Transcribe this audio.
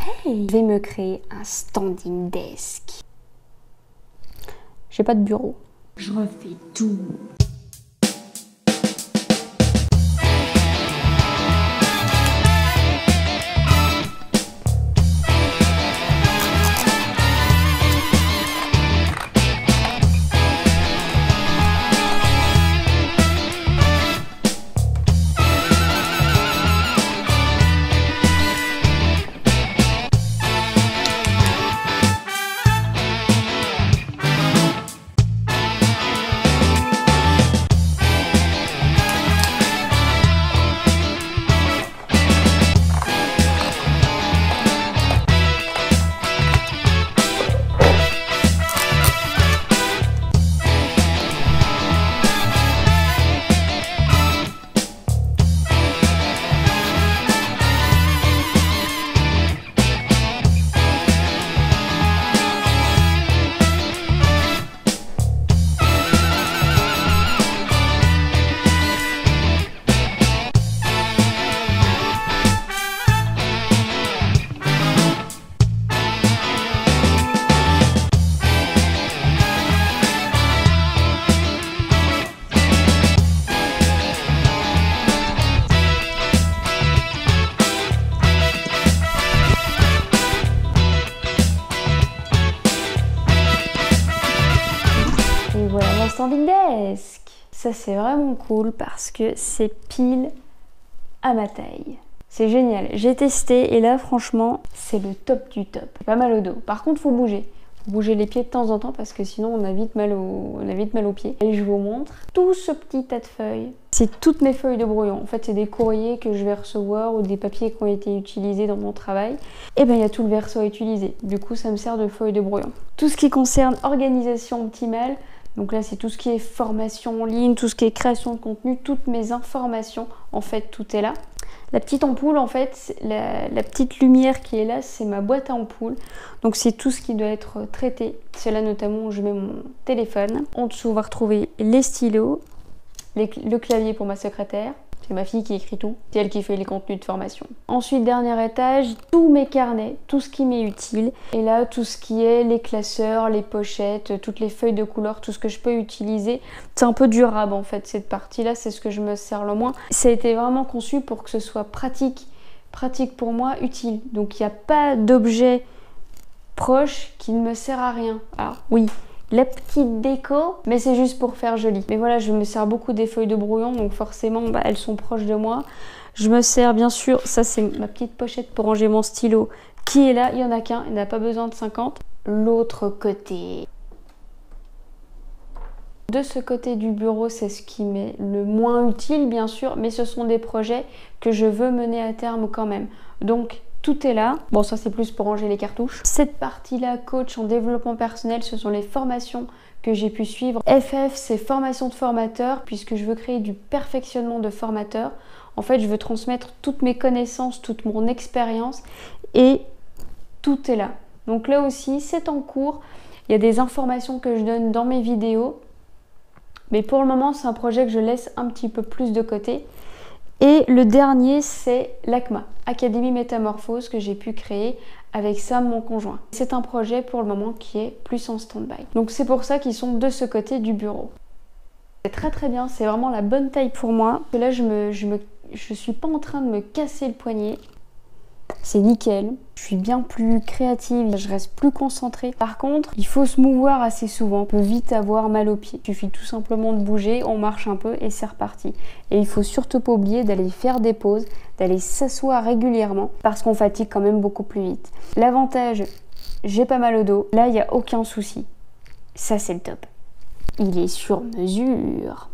Hey, je vais me créer un standing desk. J'ai pas de bureau. Je refais tout. Standing desk. Ça c'est vraiment cool parce que c'est pile à ma taille. C'est génial. J'ai testé et là franchement c'est le top du top. Pas mal au dos. Par contre faut bouger. Faut bouger les pieds de temps en temps parce que sinon on a vite mal aux pieds. Et je vous montre tout ce petit tas de feuilles. C'est toutes mes feuilles de brouillon. En fait c'est des courriers que je vais recevoir ou des papiers qui ont été utilisés dans mon travail. Et bien il y a tout le verso à utiliser. Du coup ça me sert de feuille de brouillon. Tout ce qui concerne organisation optimale. Donc là, c'est tout ce qui est formation en ligne, tout ce qui est création de contenu, toutes mes informations, en fait, tout est là. La petite ampoule, en fait, la petite lumière qui est là, c'est ma boîte à ampoule. Donc c'est tout ce qui doit être traité. C'est là notamment où je mets mon téléphone. En dessous, on va retrouver les stylos, le clavier pour ma secrétaire. C'est ma fille qui écrit tout, c'est elle qui fait les contenus de formation. Ensuite, dernier étage, tous mes carnets, tout ce qui m'est utile. Et là, tout ce qui est les classeurs, les pochettes, toutes les feuilles de couleur, tout ce que je peux utiliser. C'est un peu durable en fait, cette partie-là, c'est ce que je me sers le moins. Ça a été vraiment conçu pour que ce soit pratique pour moi, utile. Donc il n'y a pas d'objet proche qui ne me sert à rien. Alors oui, la petite déco, mais c'est juste pour faire joli. Mais voilà, je me sers beaucoup des feuilles de brouillon, donc forcément, elles sont proches de moi. Je me sers bien sûr, ça c'est ma petite pochette pour ranger mon stylo, qui est là, il n'y en a qu'un, il n'a pas besoin de 50. L'autre côté. De ce côté du bureau, c'est ce qui m'est le moins utile, bien sûr, mais ce sont des projets que je veux mener à terme quand même. Donc, tout est là. Bon, ça c'est plus pour ranger les cartouches. Cette partie-là, coach en développement personnel, ce sont les formations que j'ai pu suivre. FF, c'est formation de formateur, puisque je veux créer du perfectionnement de formateur. En fait, je veux transmettre toutes mes connaissances, toute mon expérience, et tout est là. Donc là aussi, c'est en cours. Il y a des informations que je donne dans mes vidéos, mais pour le moment, c'est un projet que je laisse un petit peu plus de côté. Et le dernier, c'est l'ACMA, Académie Métamorphose, que j'ai pu créer avec Sam, mon conjoint. C'est un projet pour le moment qui est plus en stand-by. Donc c'est pour ça qu'ils sont de ce côté du bureau. C'est très bien, c'est vraiment la bonne taille pour moi. Là, je suis pas en train de me casser le poignet. C'est nickel. Je suis bien plus créative, je reste plus concentrée. Par contre, il faut se mouvoir assez souvent. On peut vite avoir mal aux pieds. Il suffit tout simplement de bouger, on marche un peu et c'est reparti. Et il faut surtout pas oublier d'aller faire des pauses, d'aller s'asseoir régulièrement parce qu'on fatigue quand même beaucoup plus vite. L'avantage, j'ai pas mal au dos. Là, il n'y a aucun souci. Ça, c'est le top. Il est sur mesure.